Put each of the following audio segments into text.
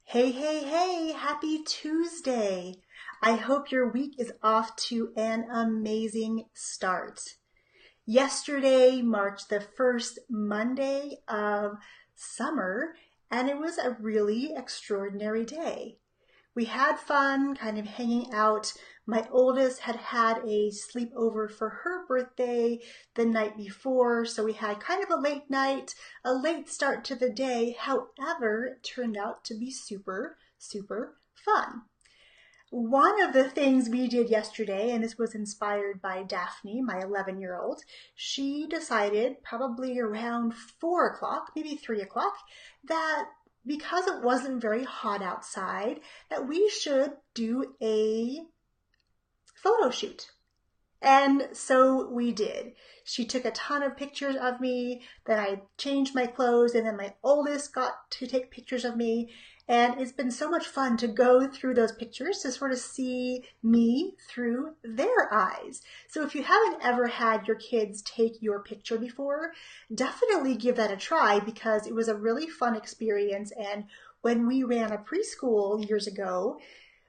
Hey, hey, hey, happy Tuesday. I hope your week is off to an amazing start. Yesterday marked the first Monday of summer, and it was a really extraordinary day. We had fun kind of hanging out. My oldest had had a sleepover for her birthday the night before, so we had kind of a late night, a late start to the day. However, it turned out to be super, super fun. One of the things we did yesterday, and this was inspired by Daphne, my 11-year-old, she decided probably around 4 o'clock, maybe 3 o'clock, that because it wasn't very hot outside, that we should do a photo shoot. And so we did. She took a ton of pictures of me, then I changed my clothes, and then my oldest got to take pictures of me. And it's been so much fun to go through those pictures to sort of see me through their eyes. So if you haven't ever had your kids take your picture before, definitely give that a try because it was a really fun experience. And when we ran a preschool years ago,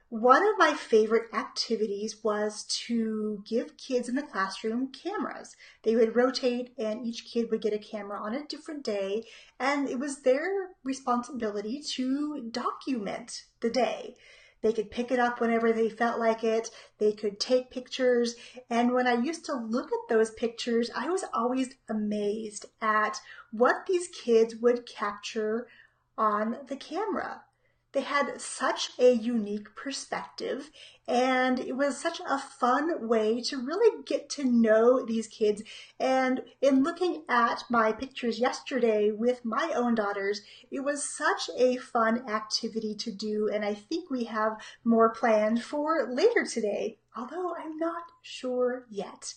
one of my favorite activities was to give kids in the classroom cameras. They would rotate and each kid would get a camera on a different day, and it was their responsibility to document the day. They could pick it up whenever they felt like it. They could take pictures. And when I used to look at those pictures, I was always amazed at what these kids would capture on the camera. They had such a unique perspective, and it was such a fun way to really get to know these kids. And in looking at my pictures yesterday with my own daughters, it was such a fun activity to do, and I think we have more planned for later today, although I'm not sure yet.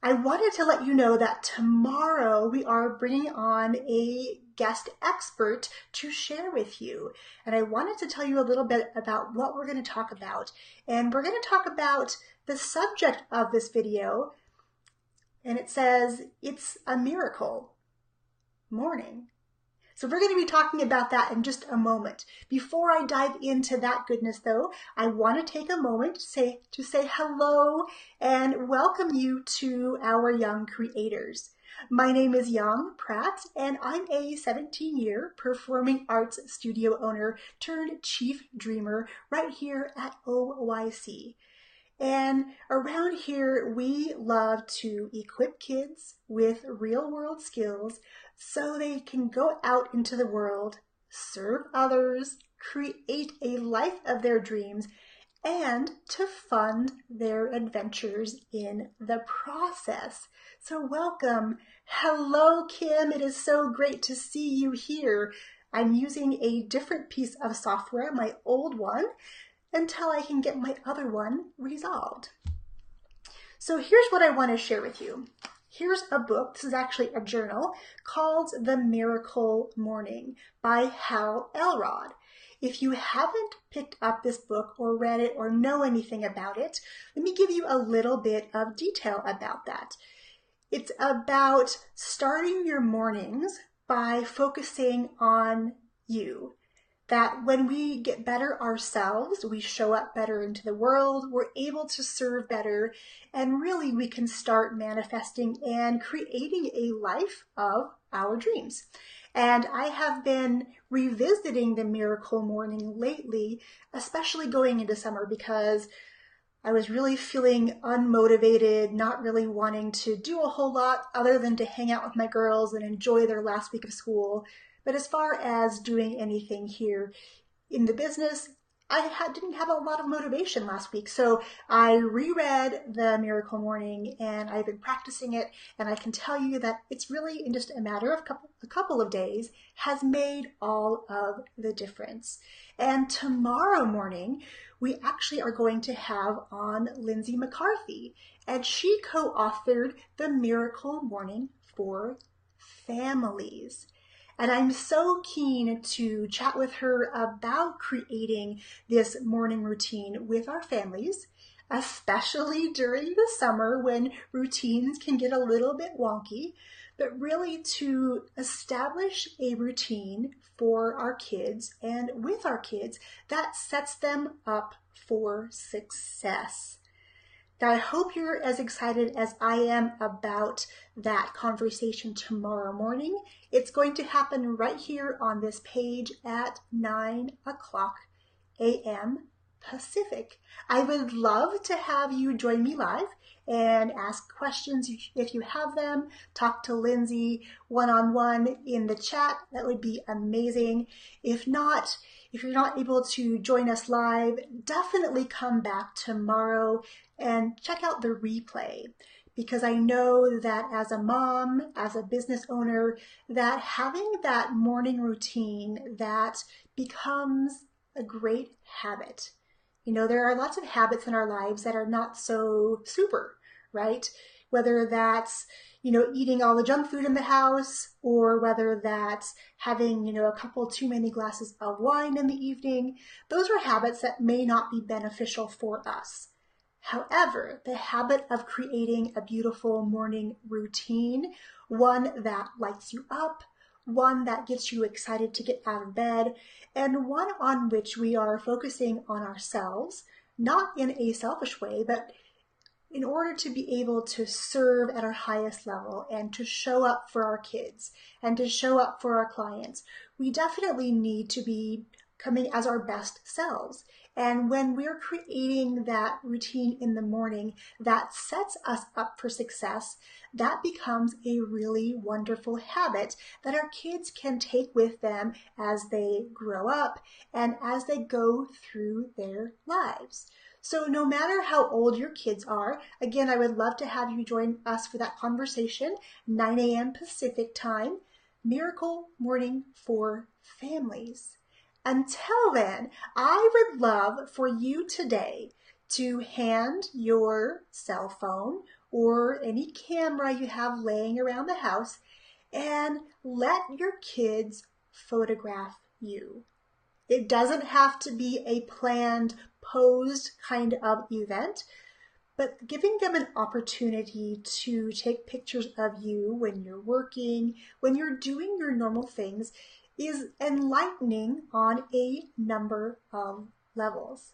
I wanted to let you know that tomorrow we are bringing on a guest expert to share with you. And I wanted to tell you a little bit about what we're going to talk about. And we're going to talk about the subject of this video. And it says, it's a miracle morning. So we're going to be talking about that in just a moment. Before I dive into that goodness though, I want to take a moment to say hello and welcome you to our young creators. My name is Yong Pratt, and I'm a 17-year performing arts studio owner turned chief dreamer right here at OYC. And around here, we love to equip kids with real world skills so they can go out into the world, serve others, create a life of their dreams, and to fund their adventures in the process. So welcome. Hello, Kim. It is so great to see you here. I'm using a different piece of software, my old one, until I can get my other one resolved. So here's what I want to share with you. Here's a book, this is actually a journal, called The Miracle Morning by Hal Elrod. If you haven't picked up this book or read it or know anything about it, let me give you a little bit of detail about that. It's about starting your mornings by focusing on you. That when we get better ourselves, we show up better into the world, we're able to serve better, and really we can start manifesting and creating a life of our dreams. And I have been revisiting the Miracle Morning lately, especially going into summer, because I was really feeling unmotivated, not really wanting to do a whole lot other than to hang out with my girls and enjoy their last week of school. But as far as doing anything here in the business, didn't have a lot of motivation last week. So I reread The Miracle Morning and I've been practicing it. And I can tell you that it's really in just a matter of a couple of days has made all of the difference. And tomorrow morning, we actually are going to have on Lindsay McCarthy. And she co-authored The Miracle Morning for Families. And I'm so keen to chat with her about creating this morning routine with our families, especially during the summer when routines can get a little bit wonky. but really to establish a routine for our kids and with our kids that sets them up for success. Now, I hope you're as excited as I am about that conversation tomorrow morning. It's going to happen right here on this page at 9 o'clock a.m. Pacific. I would love to have you join me live and ask questions if you have them. Talk to Lindsay one-on-one in the chat. That would be amazing. If you're not able to join us live, definitely come back tomorrow and check out the replay, because I know that as a mom, as a business owner, that having that morning routine that becomes a great habit. You know, there are lots of habits in our lives that are not so super, right? Whether that's, eating all the junk food in the house, or whether that's having, a couple too many glasses of wine in the evening. Those are habits that may not be beneficial for us. However, the habit of creating a beautiful morning routine, one that lights you up, one that gets you excited to get out of bed, and one on which we are focusing on ourselves, not in a selfish way, but in order to be able to serve at our highest level and to show up for our kids and to show up for our clients, we definitely need to be coming as our best selves. And when we're creating that routine in the morning that sets us up for success, that becomes a really wonderful habit that our kids can take with them as they grow up and as they go through their lives. So no matter how old your kids are, again, I would love to have you join us for that conversation, 9 a.m. Pacific time, Miracle Morning for Families. Until then, I would love for you today to hand your cell phone or any camera you have laying around the house and let your kids photograph you. It doesn't have to be a planned, posed kind of event, but giving them an opportunity to take pictures of you when you're working, when you're doing your normal things, is enlightening on a number of levels.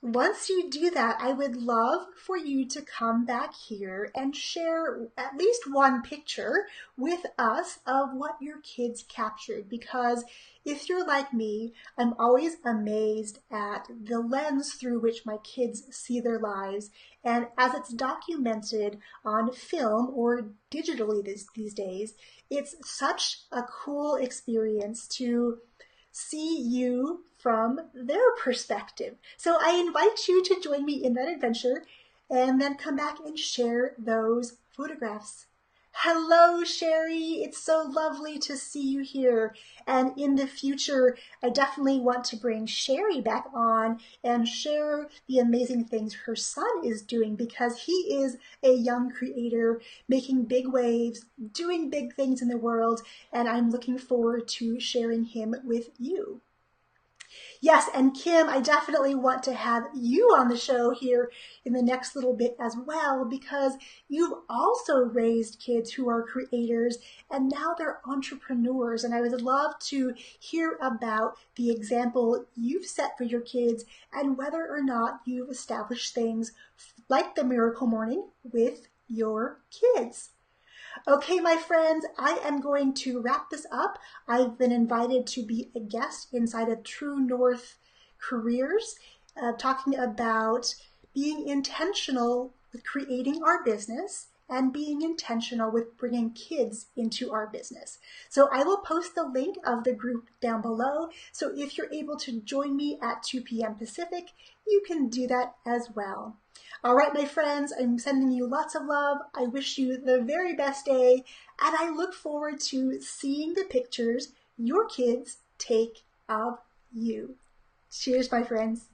Once you do that, I would love for you to come back here and share at least one picture with us of what your kids captured, because if you're like me, I'm always amazed at the lens through which my kids see their lives, and as it's documented on film or digitally these days, it's such a cool experience to see you from their perspective. So I invite you to join me in that adventure and then come back and share those photographs. Hello, Sherry. It's so lovely to see you here. And in the future, I definitely want to bring Sherry back on and share the amazing things her son is doing, because he is a young creator making big waves, doing big things in the world, and I'm looking forward to sharing him with you. Yes, and Kim, I definitely want to have you on the show here in the next little bit as well, because you've also raised kids who are creators and now they're entrepreneurs. And I would love to hear about the example you've set for your kids and whether or not you've established things like the Miracle Morning with your kids. Okay, my friends, I am going to wrap this up. I've been invited to be a guest inside of True North Careers, talking about being intentional with creating our business and being intentional with bringing kids into our business. So I will post the link of the group down below. So if you're able to join me at 2 p.m. Pacific, you can do that as well. All right, my friends, I'm sending you lots of love. I wish you the very best day, and I look forward to seeing the pictures your kids take of you. Cheers, my friends.